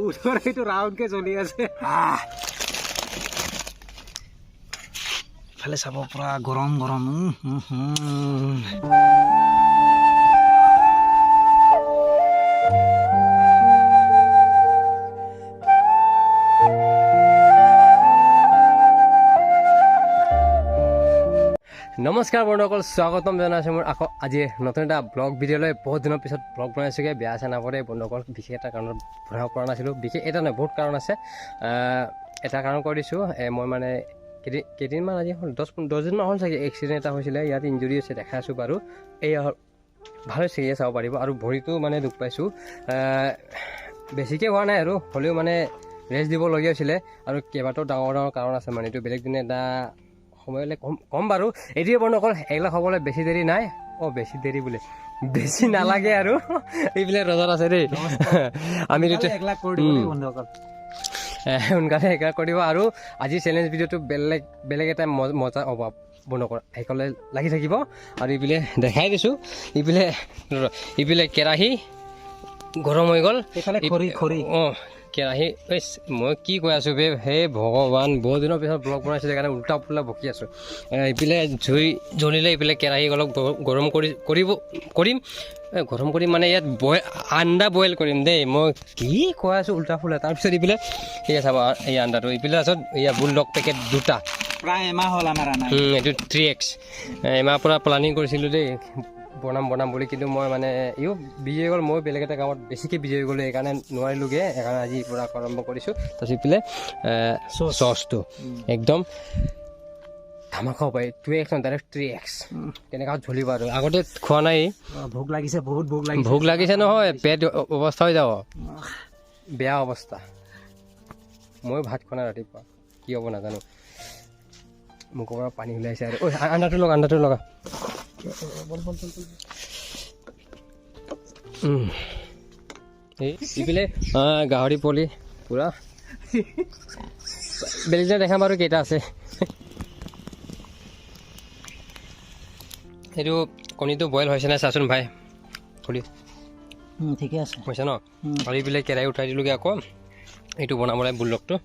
উঠৰ এইটো ৰাউণ্ডকে চলি আছে ফালে চাব পুৰা গৰম গৰম নমস্কাৰ বন্ধুসকল, স্বাগতম জনাইছোঁ মোৰ আকৌ আজি নতুন এটা ব্লগ ভিডিঅ'লৈ। বহুত দিনৰ পিছত ব্লগ বনাইছোঁগৈ, বেয়া চেয়া নাপৰে বন্ধুসকল। বিশেষ এটা কাৰণত বনাব পৰা নাছিলোঁ। বিশেষ এটা নহয়, বহুত কাৰণ আছে। এটা কাৰণ কৰি দিছোঁ, মই মানে কেইদিনমান আজি হ'ল 10 দিনমান হ'ল চাগে, এক্সিডেণ্ট এটা হৈছিলে। ইয়াত ইঞ্জুৰি হৈছে, দেখাই আছোঁ বাৰু। এই ভাল হৈছে, চাব পাৰিব। আৰু ভৰিটো মানে দুখ পাইছোঁ, বেছিকৈ হোৱা নাই আৰু হ'লেও মানে ৰেষ্ট দিবলগীয়া হৈছিলে। আৰু কেইবাটাও ডাঙৰ ডাঙৰ কাৰণ আছে, মানে এইটো বেলেগ দিনে এটা সময়লৈ কম বাৰু। এইটোৱে বন্ধুসকল, এইবিলাক হ'বলৈ বেছি দেৰি নাই। বেছি দেৰি বোলে, বেছি নালাগে আৰু। এইবিলাক ৰজাত আছে দেই, আমি বন্ধুসকল সোনকালে 1 লাখ কৰি দিব। আৰু আজি চেলেঞ্জ ভিডিঅ'টো বেলেগ এটা মজা অভাৱ বন্ধুসকল, সেইকলে লাগি থাকিব। আৰু এইপিনে দেখাই দিছোঁ, ইপিনে কেৰাহী গৰম হৈ গ'ল। কেৰাহী মই কি কৈ আছোঁ বে, হে ভগৱান। বহুত দিনৰ পিছত ব্লগ বনাইছোঁ, সেইকাৰণে উল্টা পুল্টা বকি আছোঁ। এইপিনে জুই জ্বলিলে এইপিনে কেৰাহী অলপ গৰম কৰিম গৰম কৰিম মানে ইয়াত আণ্ডা বইল কৰিম দেই। মই কি কৈ আছোঁ উল্টা ফুল্টা। তাৰপিছত এইপিনে সেয়া চাব, এই আণ্ডাটো এইপিনে তাৰপিছত এয়া বুলডগ পেকেট 2টা, প্ৰায় এমাহ হ'ল আমাৰ আনা। এইটো 3X এমাহৰ পৰা প্লানিং কৰিছিলোঁ দেই বনাম বুলি। কিন্তু মই মানে বিজি হৈ গ'ল, মই বেলেগ এটা কামত বেছিকৈ বিজি হৈ গ'লোঁ, সেইকাৰণে নোৱাৰিলোঁগৈ। সেইকাৰণে আজি পৰা আৰম্ভ কৰিছোঁ। তাৰপিছত এইফালে চচটো একদম ধামাকা পায়, 2X ডাইৰেক্ট 3X তেনেকুৱা জ্বলিব। আৰু আগতে খোৱা নাই, ভোক লাগিছে, বহুত ভোক লাগিছে নহয়, পেট অৱস্থা হৈ যাব, বেয়া অৱস্থা। মই ভাত খোৱা নাই ৰাতিপুৱা, কি হ'ব নাজানো। মুখৰ পৰা পানী ওলাইছে। আৰু আণ্ডাটো লগা এইফালে গাহৰি পলি পূৰা বেলেগ দেখাম বাৰু কেইটা আছে। এইটো কণীটো বইল হৈছে নাই চাচোন ভাই, খুলি ঠিকে আছে হৈছে ন। আৰু এইবিলাক কেৰাহী উঠাই দিলোঁগৈ আকৌ এইটো বনাবলৈ বুলডগটো।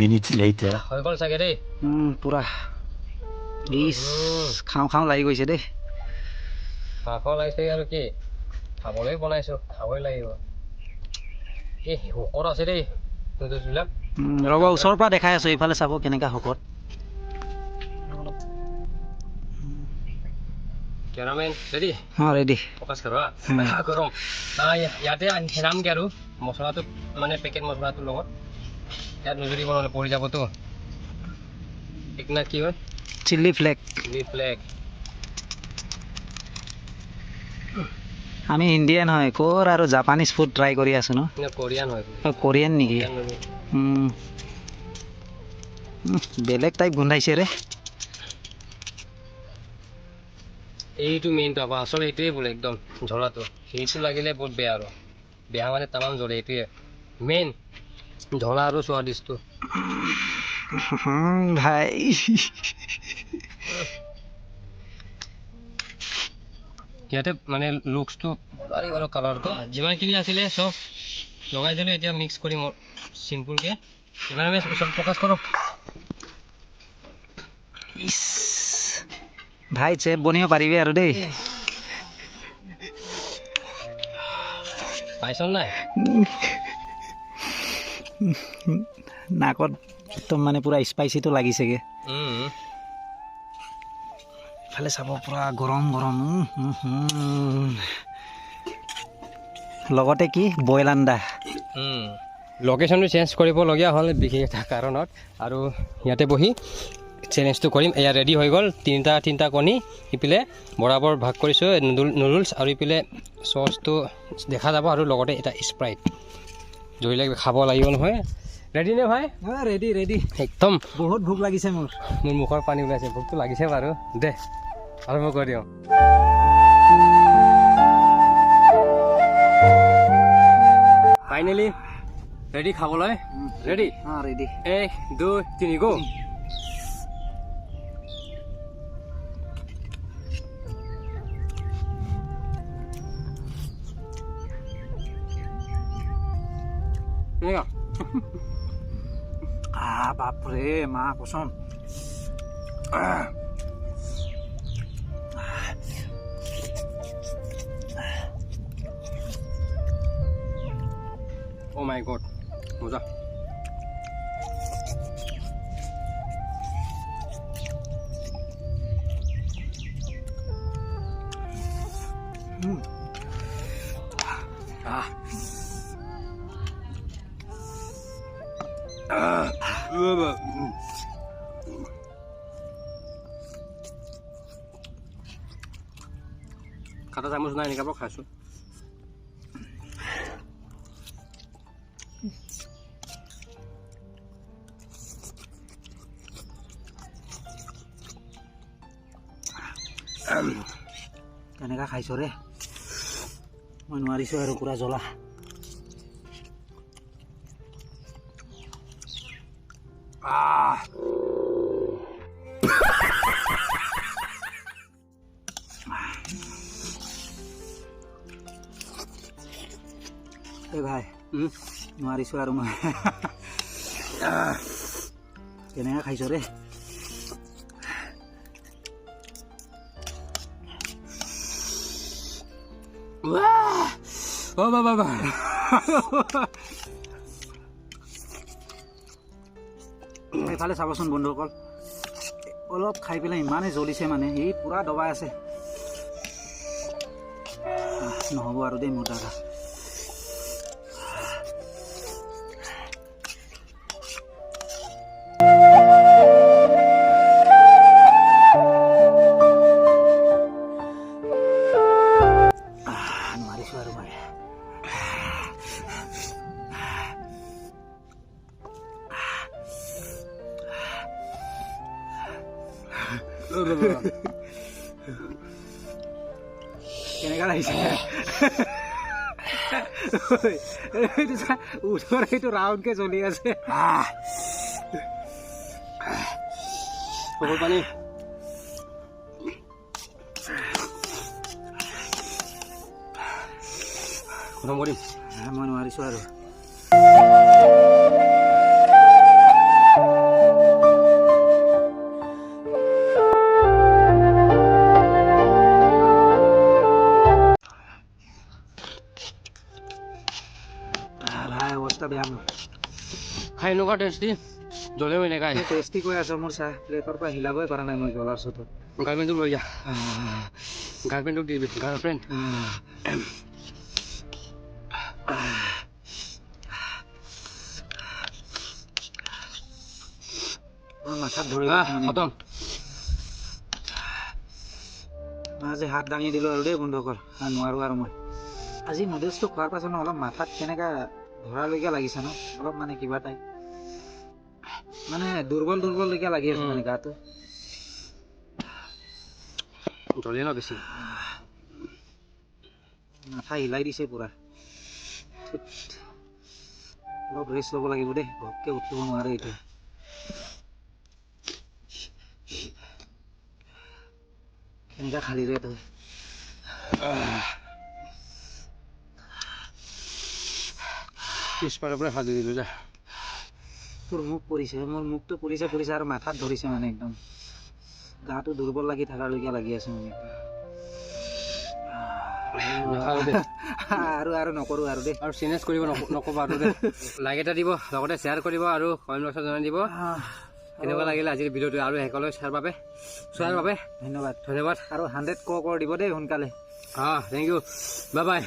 minutes later. হৈ গ'ল চাগে দেই, পুৰা খাওঁ লাগি গৈছে দেই। খাওঁ লাগিছে আৰু কি, খাবলৈ বনাইছোঁ, খাবই লাগিব। এই শকত আছে দেই বিলাক। ৰ'ব ওচৰৰ পৰা দেখাই আছোঁ, এইফালে চাব কেনেকুৱা শকত। Cameraman ready? ৰেডি। ফ'কাছ কৰোঁ গৰম। ইয়াতে হেৰামগৈ আৰু মছলাটো, মানে পেকেট মছলাটোৰ লগত ইয়াত নজৰিব নহ'লে পৰি যাবতো। ঠিক না কি হয়, চিলি ফ্লেক। আমি ইণ্ডিয়ান হয়, ক'ৰ আৰু জাপানিজ ফুড ট্ৰাই কৰি আছোঁ ন। কোৰিয়ান হয়, কোৰিয়ান নেকি? বেলেগ টাইপ গোন্ধাইছে ৰে। এইটো মেইনটো আকৌ আচলতে এইটোৱে বোলে একদম জ্বলাটো। সেইটো লাগিলে বহুত বেয়া, আৰু বেয়া মানে তামাম জ্বলে। এইটোৱে মেইন জ্বলা আৰু স্বাদিষ্টটো ভাই। ইয়াতে মানে লুকছটো আৰু কালাৰটো যিমানখিনি আছিলে চব লগাই দিলোঁ। এতিয়া মিক্স কৰিম চিম্পুলকৈ। ইমান আমি চব ফ'কাছ কৰোঁ। ভাই চেফ বনিব পাৰিবি আৰু দেই। পাইছ নাই নাকত একদম মানে পুৰা স্পাইচিটো লাগিছেগৈ। ইফালে চাব পুৰা গৰম গৰম, লগতে কি বইল আণ্ডা। লোকেশ্যনটো চেঞ্জ কৰিবলগীয়া হ'ল বিশেষ এটা কাৰণত, আৰু ইয়াতে বহি চেলেঞ্জটো কৰিম। এয়া ৰেডি হৈ গ'ল, তিনিটা কণী। ইপিনে বৰাবৰ ভাগ কৰিছোঁ নুডলছ, আৰু ইপিনে চচটো দেখা যাব, আৰু লগতে এটা স্প্ৰাইট। জৰি লাগিব, খাব লাগিব নহয়। ৰেডি নে ভাই ৰেডি ৰেডি একদম বহুত ভোক লাগিছে মোৰ মুখৰ পানী ওলাইছে ভোকটো লাগিছে বাৰু দে আৰম্ভ কৰি দিওঁ ফাইনেলি ৰেডি খাবলৈ ৰেডি ৰেডি 1 2 3 গো বাপৰে মা কচম ও মাই গড মজা কাটা চামুচ নাই এনেকুৱা পৰা খাইছোঁ কেনেকা খাইছ ৰে মই নোৱাৰিছোঁ আৰু পুৰা জ্বলা এই ভাই নোৱাৰিছোঁ আৰু মই কেনেকা খাইছ ৰে বাবা এইফালে চাবচোন বন্ধুসকল অলপ খাই পেলাই ইমানেই জ্বলিছে মানে এই পুৰা দবাই আছে নহ'ব আৰু দেই মোৰ দাদা নোৱাৰিছোঁ আৰু মই কেনেকা লাগিছে ওচৰ এইটো ৰাউণ্ডকে চলি আছে চকুৰ পানী খতম কৰিম মই নোৱাৰিছোঁ আৰু ভাই অৱস্থা বেয়া মোৰ খাই এনেকুৱা টেষ্টি জ্বলেও এনেকুৱা টেষ্টি কৈ আছো মোৰ চাহ প্লেটৰ পৰা হিলাবই পৰা নাই মই জ্বলাৰ চোতত গাৰ্লফ্ৰেণ্ডটোক লৈ যা গাৰ্লফ্ৰেণ্ডটোক দিবি গাৰ্লফ্ৰেণ্ড মাথাত ধৰি খতম মই আজি হাত দাঙি দিলোঁ আৰু দেই বন্ধুসকল নোৱাৰোঁ আৰু মই আজি নুডলছটো খোৱাৰ পাছত ন অলপ মাথাত কেনেকা ধৰালৈকে লাগিছে ন অলপ মানে কিবা টাইপ মানে দুৰ্বললৈকে লাগি আছে মানে গাটো জ্বলে ন বেছি মাথা হিলাই দিছে পুৰা অলপ ৰেষ্ট ল'ব লাগিব দেই ঘপকৈ উঠিব নোৱাৰে এতিয়া কেনেকা খালি ৰে তই পিছফালৰ পৰা সাজি দিলোঁ যা তোৰ মুখ পৰিছে মোৰ মুখটো পৰিছে আৰু মাথাত ধৰিছে মানে একদম গাটো দুৰ্বল লাগি থকালৈকে লাগি আছে মানে আৰু নকৰোঁ আৰু দেই আৰু চিনেজ কৰিব নক'বা আৰু দেই লাইক এটা দিব লগতে শ্বেয়াৰ কৰিব আৰু কমেণ্ট বক্সত জনাই দিব কেনেকুৱা লাগিলে আজিৰ ভিডিঅ'টো আৰু শেষলৈ চোৱাৰ বাবে ধন্যবাদ ধন্যবাদ আৰু 100 কৰ দিব দেই সোনকালে থেংক ইউ বাই বাই